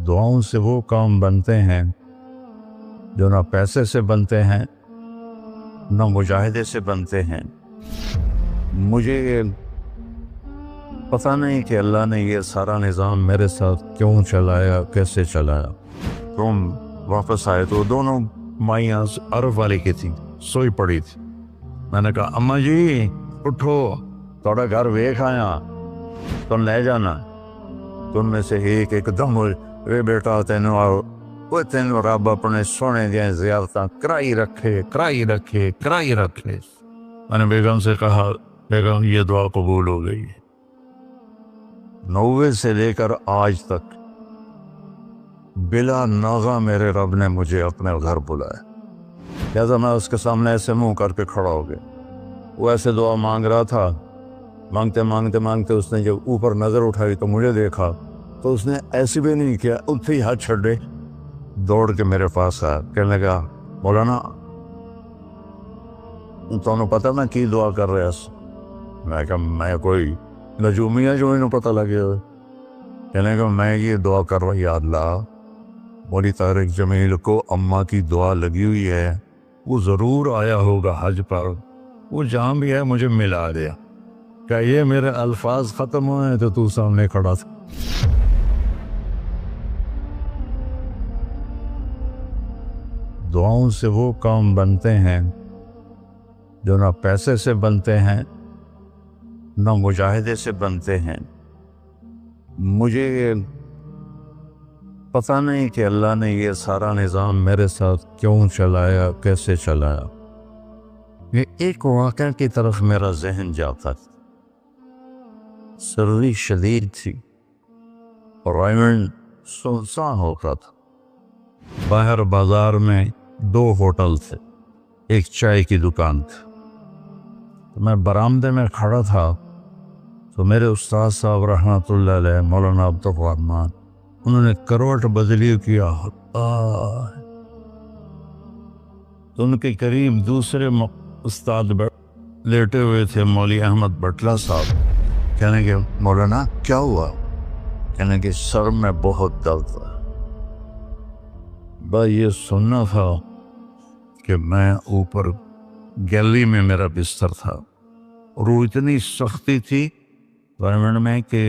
دعاؤں سے وہ کام بنتے ہیں جو نہ پیسے سے بنتے ہیں نہ مجاہدے سے بنتے ہیں۔ مجھے پتہ نہیں کہ اللہ نے یہ سارا نظام میرے ساتھ کیوں چلایا، کیسے چلایا۔ تم واپس آئے تو دونوں مائیاں عرب والی کی تھی، سوئی پڑی تھی۔ میں نے کہا اماں جی اٹھو، تھوڑا گھر ویکھ آیا، تم لے جانا۔ تم میں سے ایک دم وے بیٹا تینوں رب اپنے سونے دیا زیارتاں کرائی رکھے۔ میں نے بیگم سے کہا بیگم یہ دعا قبول ہو گئی ہے۔ 90 سے لے کر آج تک بلا ناغہ میرے رب نے مجھے اپنے گھر بلایا، لہذا میں اس کے سامنے ایسے منہ کر کے کھڑا ہو گیا۔ وہ ایسے دعا مانگ رہا تھا، مانگتے اس نے جب اوپر نظر اٹھائی تو مجھے دیکھا تو اس نے ایسے بھی نہیں کیا، اتنے ہی ہاتھ چھڑے دوڑ کے میرے پاس آیا، کہنے لگا مولانا تمہیں پتہ میں کی دعا کر رہا ہوں؟ میں کہا میں کوئی نجومیہ جو انہوں پتہ لگے ہوئے۔ کہنے لگا میں یہ دعا کر رہا ہوں، یا اللہ مولی طارق جمیل کو اماں کی دعا لگی ہوئی ہے، وہ ضرور آیا ہوگا حج پر، وہ جہاں بھی ہے مجھے ملا دیا۔ کہ یہ میرے الفاظ ختم ہوئے تو تو سامنے کھڑا تھا۔ دعاؤں سے وہ کام بنتے ہیں جو نہ پیسے سے بنتے ہیں نہ مجاہدے سے بنتے ہیں۔ مجھے پتہ نہیں کہ اللہ نے یہ سارا نظام میرے ساتھ کیوں چلایا، کیسے چلایا۔ یہ ایک واقعہ کی طرف میرا ذہن جاتا تھا۔ سردی شدید تھی اور ریمنڈ سنسان ہوتا تھا۔ باہر بازار میں 2 ہوٹل تھے، ایک چائے کی دکان تھی۔ میں برآمدے میں کھڑا تھا تو میرے استاد صاحب رحمۃ اللہ علیہ مولانا عبدالرحمن، انہوں نے کروٹ بدلی کیا، تو ان کے قریب دوسرے استاد لیٹے ہوئے تھے، مولوی احمد بٹلہ صاحب۔ کہنے کہ مولانا کیا ہوا؟ کہنے کہ سر میں بہت درد ہے۔ بس یہ سننا تھا کہ میں اوپر گیلری میں میرا بستر تھا اور وہ اتنی سختی تھی گورنمنٹ میں کہ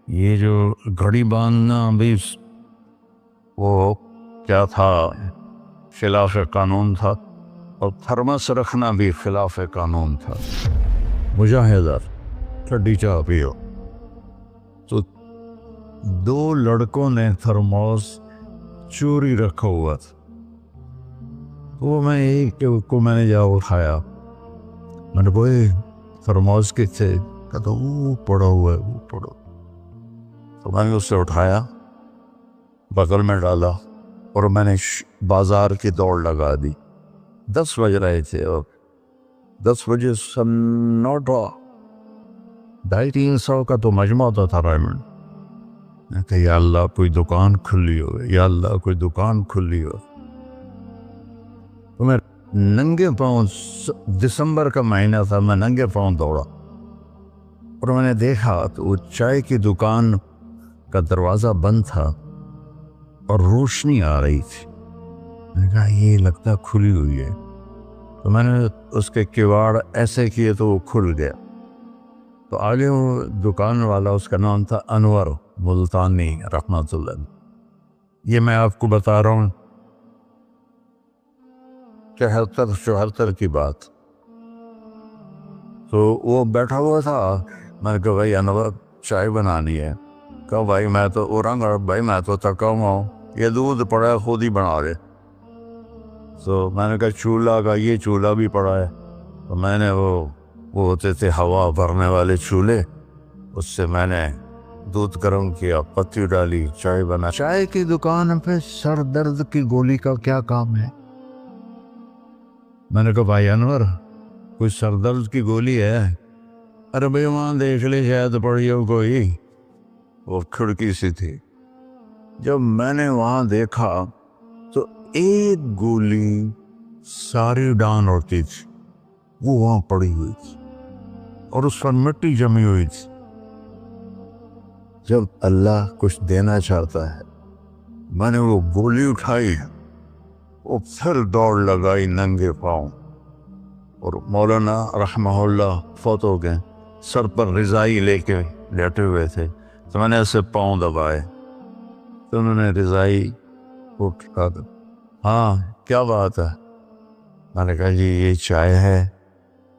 یہ جو گھڑی باندھنا بھی وہ کیا تھا، خلاف قانون تھا، اور تھرمس رکھنا بھی خلاف قانون تھا۔ مجاہدہ ٹھنڈی چاہ پیو، تو 2 لڑکوں نے تھرموس چوری رکھا ہوا تھا، وہ میں ایک کو میں نے جا اٹھایا، میں نے بوئے تھرموس کے تھے، کہتا وہ پڑا ہوا ہے، وہ پڑا۔ تو میں نے اس سے اٹھایا، بغل میں ڈالا اور میں نے بازار کی دوڑ لگا دی۔ 10 بج رہے تھے اور 10 بجے سنوٹا 250-300 کا تو مجمع ہوتا تھا ریمنڈ۔ میں کہا یا اللہ کوئی دکان کھلی ہو، یا اللہ کوئی دکان کھلی ہو۔ تو میں ننگے پاؤں، دسمبر کا مہینہ تھا، میں ننگے پاؤں دوڑا اور میں نے دیکھا تو وہ چائے کی دکان کا دروازہ بند تھا اور روشنی آ رہی تھی۔ میں نے کہا یہ لگتا کھلی ہوئی ہے، تو میں نے اس کے کواڑ ایسے کیے تو وہ کھل گیا۔ تو آگے وہ دکان والا، اس کا نام تھا انور ملتانی رحمۃ اللہ۔ یہ میں آپ کو بتا رہا ہوں 73-74 کی بات۔ تو وہ بیٹھا ہوا تھا، میں نے کہا بھائی انور چائے بنانی ہے۔ کہا بھائی میں تو اورنگ بھائی میں تو تھکا ہوا ہوں، یہ دودھ پڑا ہے خود ہی بنا دے۔ تو میں نے کہا چولہا کا، یہ چولہا بھی پڑا ہے۔ تو میں نے وہ ہوتے تھے ہوا بھرنے والے چولہے، اس سے میں نے دودھ گرم کیا، پتی ڈالی، چائے بنا۔ چائے کی دکان پہ سر درد کی گولی کا کیا کام ہے؟ میں نے کہا بھائی انور کوئی سر درد کی گولی ہے؟ ارے بھائی وہاں دیکھ لے شاید پڑی ہو کوئی، وہ کھڑکی سی تھی۔ جب میں نے وہاں دیکھا تو ایک گولی ساری ڈان ہوتی تھی، وہ وہاں پڑی ہوئی تھی اور اس پر مٹی جمی ہوئی تھی۔ جب اللہ کچھ دینا چاہتا ہے میں نے وہ گولی اٹھائی، وہ پھر دوڑ لگائی ننگے پاؤں، اور مولانا رحمہ اللہ فوت ہو گئے، سر پر رضائی لے کے لیٹے ہوئے تھے، تو میں نے ایسے پاؤں دبائے تو انہوں نے رضائی اٹھا کر، ہاں کیا بات ہے؟ میں نے کہا جی یہ چائے ہے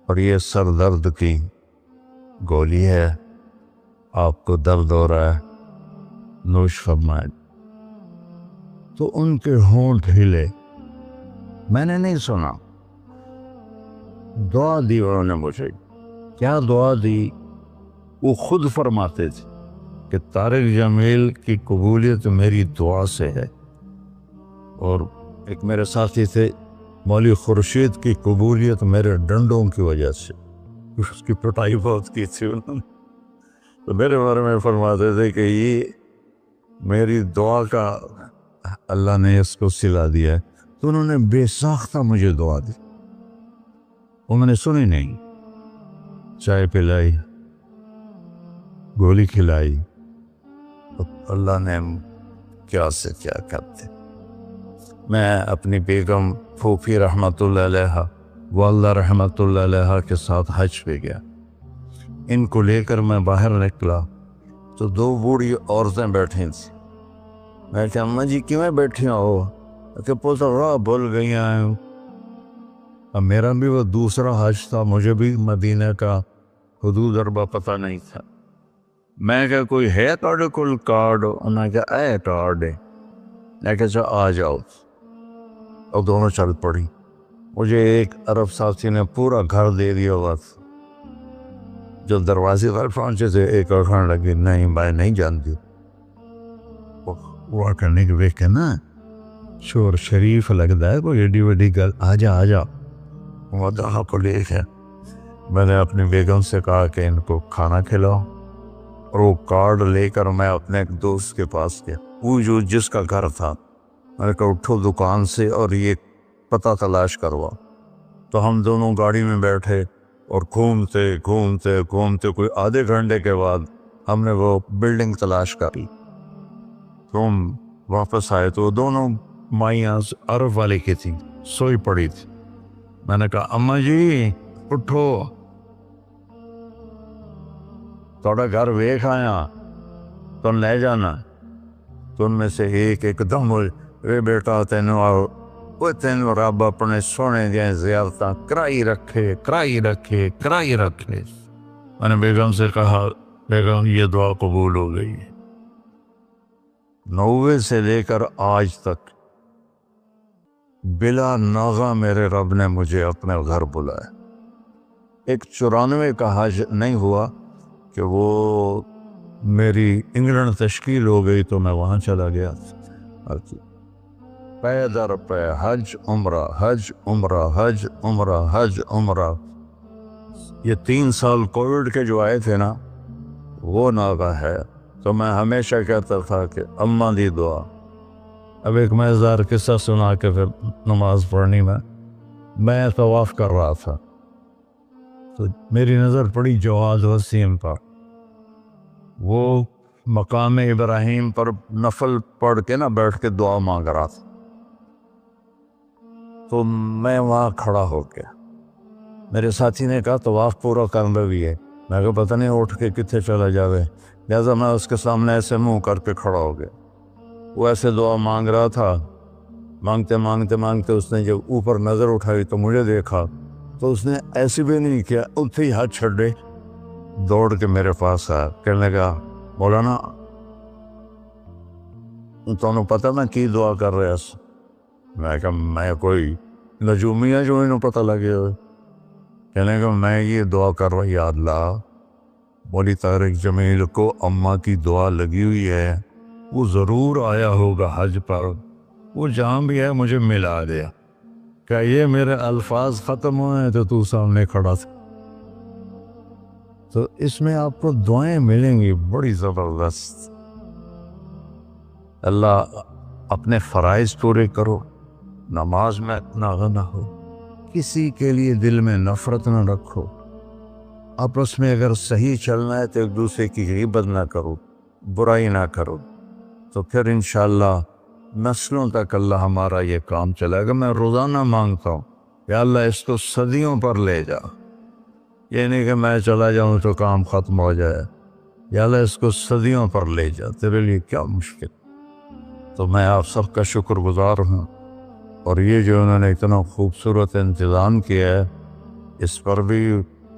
اور یہ سر درد کی گولی ہے، آپ کو درد ہو رہا ہے، نوش فرمائے۔ تو ان کے ہونٹ ہلے، میں نے نہیں سنا، دعا دی انہوں نے مجھے۔ کیا دعا دی؟ وہ خود فرماتے تھے کہ طارق جمیل کی قبولیت میری دعا سے ہے، اور ایک میرے ساتھی تھے مولوی خورشید کی قبولیت میرے ڈنڈوں کی وجہ سے، اس کی پٹائی بہت کی تھی انہوں نے، تو میرے بارے میں فرماتے تھے کہ یہ میری دعا کا اللہ نے اس کو سلا دیا ہے۔ تو انہوں نے بے ساختہ مجھے دعا دی، انہوں نے سنی نہیں، چائے پلائی، گولی کھلائی، اللہ نے کیا سے کیا کرتے۔ میں اپنی بیگم پھوپھی رحمۃ اللہ علیہ، والدہ رحمۃ اللہ علیہ کے ساتھ حج پہ گیا، ان کو لے کر میں باہر نکلا تو دو بوڑھی عورتیں بیٹھی تھیں۔ میں کہ اماں جی کیوں بیٹھی ہو؟ کہ پوتا راہ بھول گئی ہیں۔ اب میرا بھی وہ دوسرا حج تھا، مجھے بھی مدینہ کا حدود اربا پتہ نہیں تھا۔ میں کہ کوئی ہے تھوڑے کول کارڈ؟ انہوں نے کہا اے کارڈ ہے۔ میں کہا چا آ جاؤ، اور دونوں چل پڑی۔ مجھے ایک عرب ساتھی نے پورا گھر دے دیا ہوا تھا۔ جو دروازے پر پہنچے تھے ایک اکھڑ لگی، نہیں میں نہیں جانتی۔ وہ کرنے کے دیکھ کے نا شور شریف لگتا ہے، کوئی ایڈی وڈی گل، آ جا آ جا۔ وہ دہا کو لے کے میں نے اپنی بیگم سے کہا کہ ان کو کھانا کھلاؤ، اور وہ کارڈ لے کر میں اپنے ایک دوست کے پاس گیا، وہ جو جس کا گھر تھا۔ میں نے کہا اٹھو دکان سے اور یہ پتہ تلاش کروا۔ تو ہم دونوں گاڑی میں بیٹھے اور گھومتے گھومتے گھومتے کوئی آدھے گھنٹے کے بعد ہم نے وہ بلڈنگ تلاش کر لی۔ تو ہم واپس آئے تو دونوں مائیاں عرب والے کی تھیں، سوئی پڑی تھی۔ میں نے کہا اماں جی اٹھو، تھوڑا گھر ویکھ آیا، تم لے جانا۔ تو ان میں سے ایک دم اے بیٹا تینوں آؤ، وہ تینوں رب اپنے سونے دیا زیارتاں کرائی رکھے کرائی رکھے کرائی رکھے۔ میں نے بیگم سے کہا بیگم یہ دعا قبول ہو گئی ہے۔ 90 سے لے کر آج تک بلا ناغہ میرے رب نے مجھے اپنے گھر بلایا۔ ایک 94 کا حج نہیں ہوا کہ وہ میری انگلینڈ تشکیل ہو گئی تو میں وہاں چلا گیا، پے در پے حج عمرہ حج عمرہ حج عمرہ حج عمرہ۔ یہ 3 سال کووڈ کے جو آئے تھے نا، وہ ناغہ ہے۔ تو میں ہمیشہ کہتا تھا کہ اماں دی دعا۔ اب ایک مزیدار قصہ سنا کے پھر نماز پڑھنی میں طواف کر رہا تھا، تو میری نظر پڑی جواد وسیم پر۔ وہ مقام ابراہیم پر نفل پڑھ کے نا بیٹھ کے دعا مانگ رہا تھا، تو میں وہاں کھڑا ہو گیا۔ میرے ساتھی نے کہا طواف پورا کرنا بھی ہے۔ میں کہا پتہ نہیں اٹھ کے کتنے چلا جاوے، لہٰذا میں اس کے سامنے ایسے منہ کر کے کھڑا ہو گیا۔ وہ ایسے دعا مانگ رہا تھا، مانگتے مانگتے مانگتے اس نے جب اوپر نظر اٹھائی تو مجھے دیکھا، تو اس نے ایسے بھی نہیں کیا، اتھے ہی ہاتھ چھڑے دوڑ کے میرے پاس آیا، کہنے لگا مولانا تمہیں پتہ میں کی دعا کر رہا سا؟ میں کہا میں کوئی نجومی ہے جو انہوں پتہ لگے ہوئے؟ کہنے لگا میں یہ دعا کر رہا، یا اللہ مولوی طارق جمیل کو اماں کی دعا لگی ہوئی ہے، وہ ضرور آیا ہوگا حج پر، وہ جہاں بھی ہے مجھے ملا دیا۔ کہ یہ میرے الفاظ ختم ہوئے تو تو سامنے کھڑا تھا۔ تو اس میں آپ کو دعائیں ملیں گی بڑی زبردست۔ اللہ اپنے فرائض پورے کرو، نماز میں ناغہ نہ ہو، کسی کے لیے دل میں نفرت نہ رکھو، آپس میں اگر صحیح چلنا ہے تو ایک دوسرے کی غیبت نہ کرو، برائی نہ کرو، تو پھر انشاءاللہ نسلوں تک اللہ ہمارا یہ کام چلے گا۔ میں روزانہ مانگتا ہوں یا اللہ اس کو صدیوں پر لے جا، یہ نہیں کہ میں چلا جاؤں تو کام ختم ہو جائے، یا اللہ اس کو صدیوں پر لے جا، تیرے لیے کیا مشکل۔ تو میں آپ سب کا شکر گزار ہوں، اور یہ جو انہوں نے اتنا خوبصورت انتظام کیا ہے اس پر بھی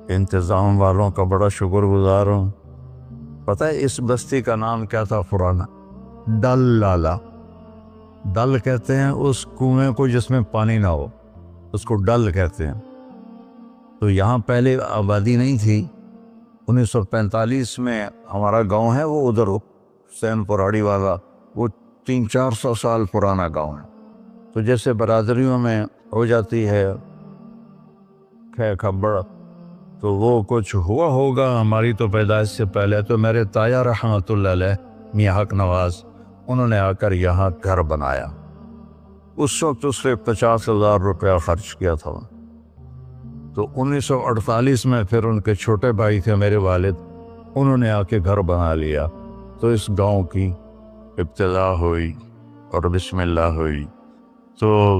انتظام والوں کا بڑا شکر گزار ہوں۔ پتہ ہے اس بستی کا نام کیا تھا پرانا؟ ڈل لالا۔ ڈل کہتے ہیں اس کنویں کو جس میں پانی نہ ہو، اس کو ڈل کہتے ہیں۔ تو یہاں پہلے آبادی نہیں تھی۔ 1945 میں ہمارا گاؤں ہے وہ ادھر حسین پراڑی والا، وہ 300-400 سال پرانا گاؤں ہے۔ تو جیسے برادریوں میں ہو جاتی ہے خبر، تو وہ کچھ ہوا ہوگا ہماری تو پیدائش سے پہلے۔ تو میرے تایا رحمۃ اللہ علیہ میاں حق نواز، انہوں نے آ کر یہاں گھر بنایا۔ اس وقت اس نے 50,000 روپیہ خرچ کیا تھا۔ تو 1948 میں پھر ان کے چھوٹے بھائی تھے میرے والد، انہوں نے آ کے گھر بنا لیا۔ تو اس گاؤں کی ابتدا ہوئی اور بسم اللہ ہوئی۔ تو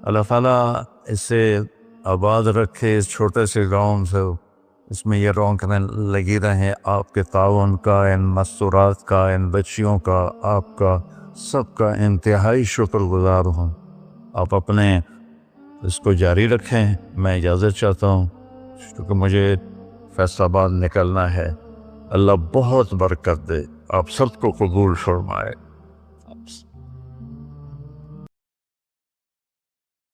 اللہ تعالیٰ اسے آباد رکھے، اس چھوٹے سے گاؤں سے اس میں یہ رونقیں لگی رہیں۔ آپ کے تعاون کا، ان مستورات کا، ان بچیوں کا، آپ کا سب کا انتہائی شکر گزار ہوں۔ آپ اپنے اس کو جاری رکھیں۔ میں اجازت چاہتا ہوں کیونکہ مجھے فیصل آباد نکلنا ہے۔ اللہ بہت برکت دے، آپ سب کو قبول فرمائے۔